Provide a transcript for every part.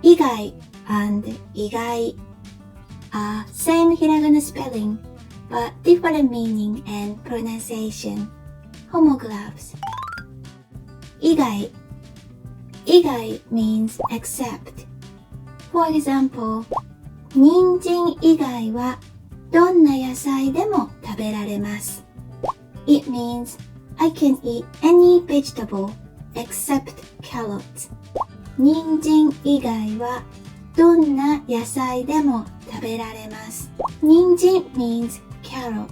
意外 and 意外 are same hiragana spelling but different meaning and pronunciation. Homographs. 意外 意外 means except. For example, 人参以外はどんな野菜でも食べられます。It means I can eat any vegetable except carrots. 人参以外はどんな野菜でも食べられます。人参 means carrot.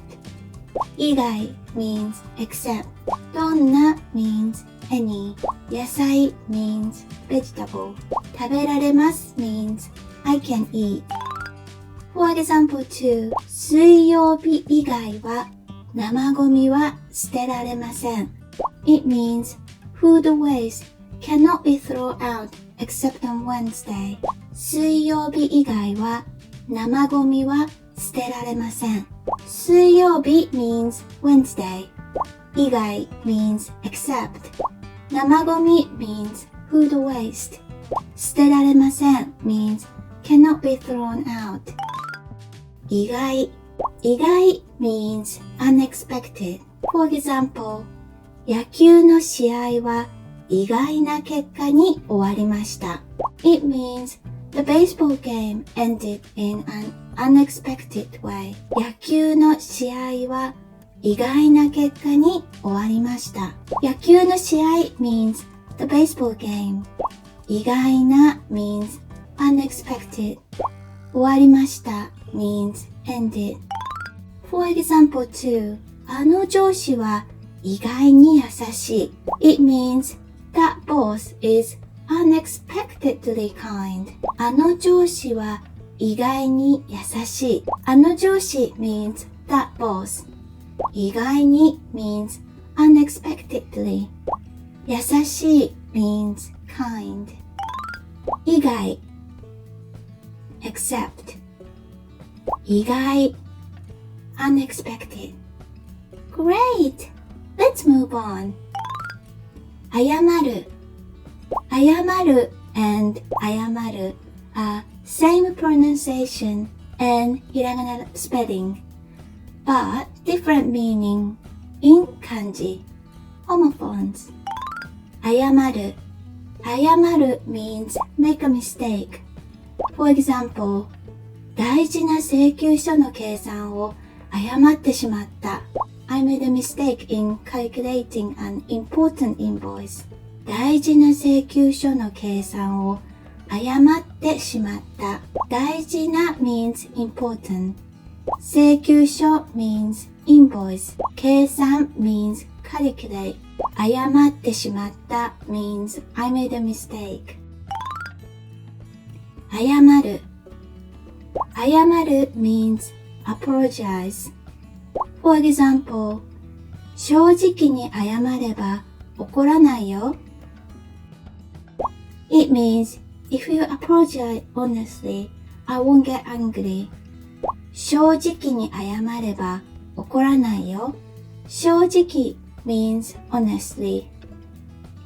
以外 means except. どんな means any. 野菜 means vegetable. 食べられます means I can eat. For example 2, 水曜日以外は生ゴミは捨てられません。It means food waste cannot be thrown out except on Wednesday. 水曜日以外は生ゴミは捨てられません。水曜日 means Wednesday. 以外 means except. 生ゴミ means food waste. 捨てられません means cannot be thrown out. 意外 意外 means unexpected. For example, 野球の試合は意外な結果に終わりました。It means the baseball game ended in an unexpected way. 野球の試合は意外な結果に終わりました。野球の試合 means the baseball game. 意外な means unexpected. 終わりました means ended. For example 2, あの上司は意外に優しい。It means that boss is unexpectedly kind. あの上司は意外に優しい。あの上司 means that boss. 意外に means unexpectedly. 優しい means kind. 意外 except. 意外 unexpected. Great! Let's move on. 謝る 謝る and 謝る are same pronunciation and hiragana spelling, but different meaning in kanji. Homophones. 謝る 謝る means make a mistake. For example, 大事な請求書の計算を誤ってしまった。I made a mistake in calculating an important invoice. 大事な請求書の計算を誤ってしまった。大事な means important. 請求書 means invoice. 計算 means calculate. 誤ってしまった means I made a mistake. 謝る謝る means apologize. For example, 正直に謝れば怒らないよ。It means if you apologize honestly, I won't get angry. 正直に謝れば怒らないよ。正直 means honestly.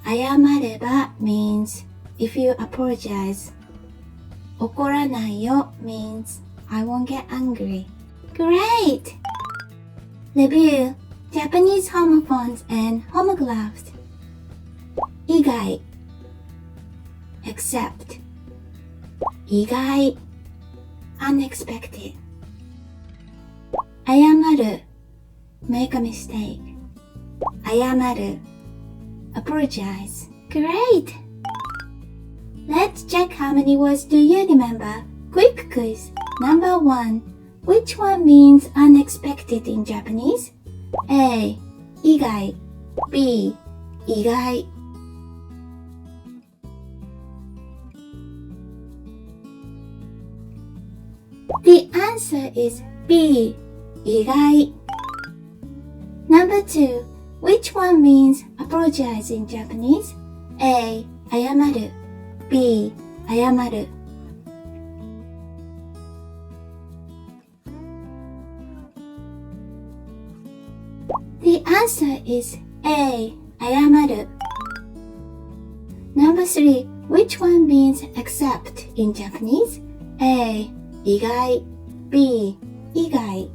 謝れば means if you apologize. 怒らないよ means I won't get angry. Great! Review Japanese homophones and homographs. 意外 except. 意外 unexpected. 謝る make a mistake. 謝る apologize. Great! Let's check how many words do you remember. Quick quiz. Number 1. Which one means unexpected in Japanese? A. 意外 B. 意外 The answer is B. 意外 Number 2. Which one means apologize in Japanese? A. 謝る B. 謝るThe answer is A. 謝る Number 3. Which one means except in Japanese? A. 意外 B. 以外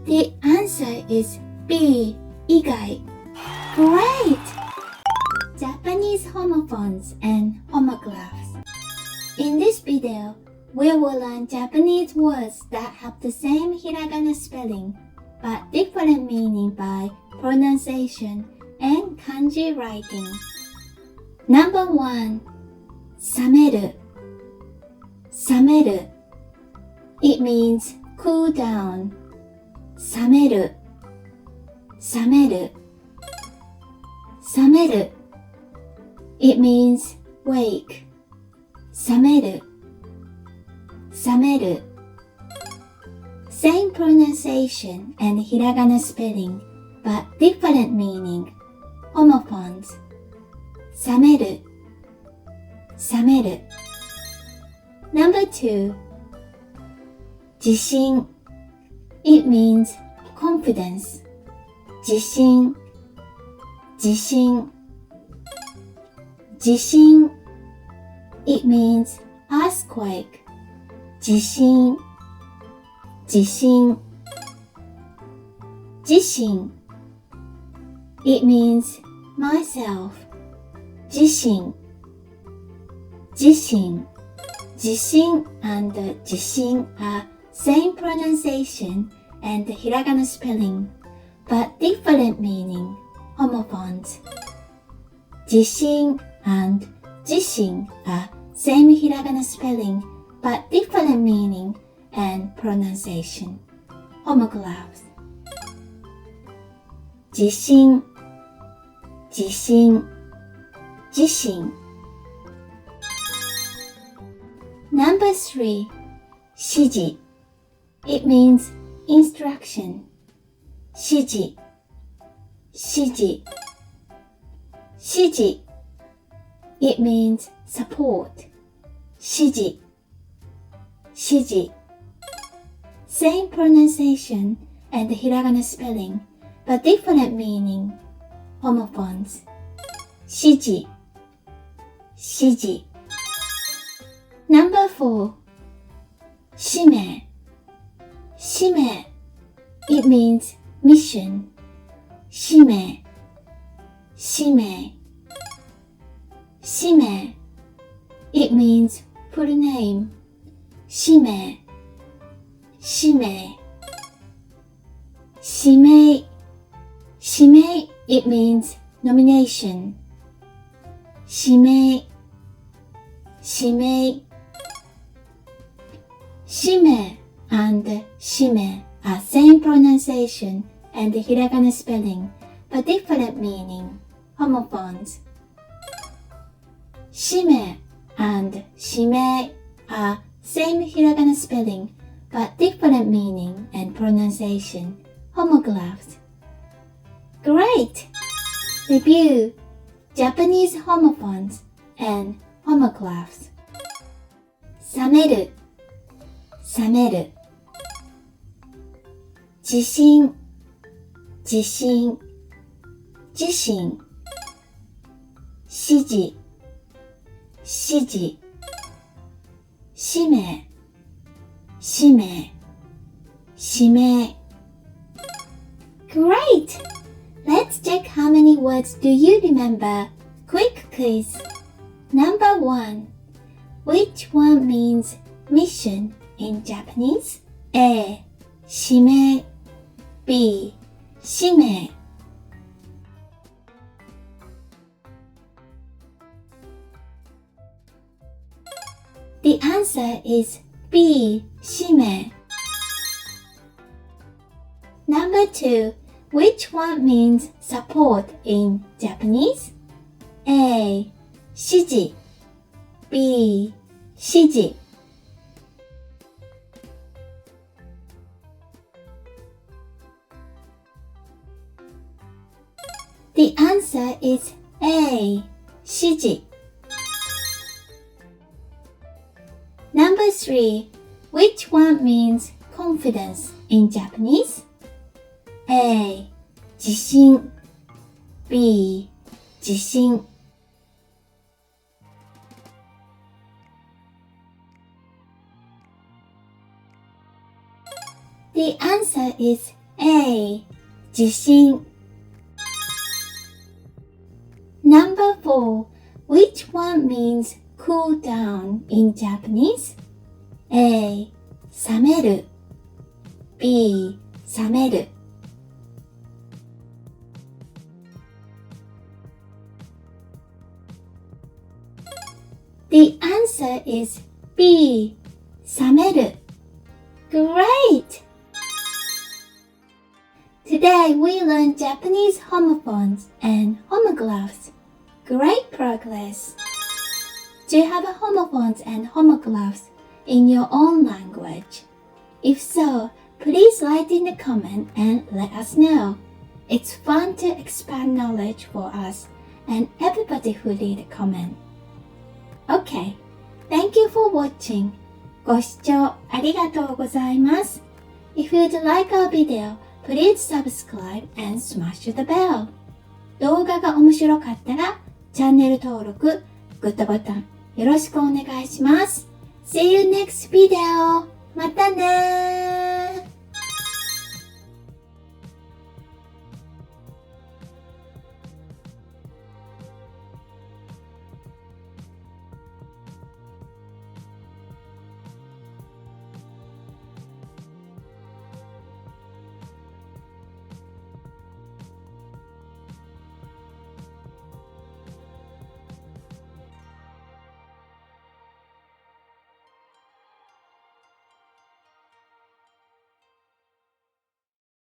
The answer is B. 以外 Great! Japanese homophones and homographs. In this video, we will learn Japanese words that have the same hiragana spelling but different meaning by pronunciation and kanji writing. Number 1. 冷める 冷める It means cool down. 冷める冷める冷める It means wake. 冷める冷める Same pronunciation and hiragana spelling, but different meaning. Homophones. 冷める冷める Number 2. 自信 It means confidence. 自信自信地震 It means earthquake. 地震地震自身 It means myself. 自身自身地震 and 地震 are same pronunciation and hiragana spelling, but different meaning. Homophones. 地震 and 地震 are same hiragana spelling, but different meaning and pronunciation. Homographs. 地震地震地震 Number 3. 指示 It means instruction. 指示指示指示 It means support. 指示指示 Same pronunciation and hiragana spelling, but different meaning. Homophones. 指示指示 Number 4. 使命使命 It means mission. 使命使命使命 It means full name. 使命使命指名指名 It means nomination. 指名指名使命 and 使命 are same pronunciation and hiragana spelling, but different meaning. Homophones. 使命 and 使命 are same hiragana spelling, but different meaning and pronunciation. Homographs. Great! Review Japanese homophones and homographs. 冷める冷める地震地震地震指示指示使命使命使命 Great! Let's check how many words do you remember. Quick quiz. Number 1. Which one means mission in Japanese? A. 使命 B. 使命 The answer is B. 使命 Number 2. Which one means support in Japanese? A. 指示 B. 指示 The answer is A. 指示 Number 3. Which one means confidence in Japanese? A. 地震 B. 地震 The answer is A. 地震 Number 4. Which one means cool down in Japanese? A. 冷める B. 冷めるThe answer is B. 冷める Great! Today we learned Japanese homophones and homographs. Great progress! Do you have homophones and homographs in your own language? If so, please write in the comment and let us know. It's fun to expand knowledge for us and everybody who read the comment. Okay, thank you for watching. ご視聴ありがとうございます。If you'd like our video, please subscribe and smash the bell. 動画が面白かったらチャンネル登録、グッドボタンよろしくお願いします。See you next video! またねー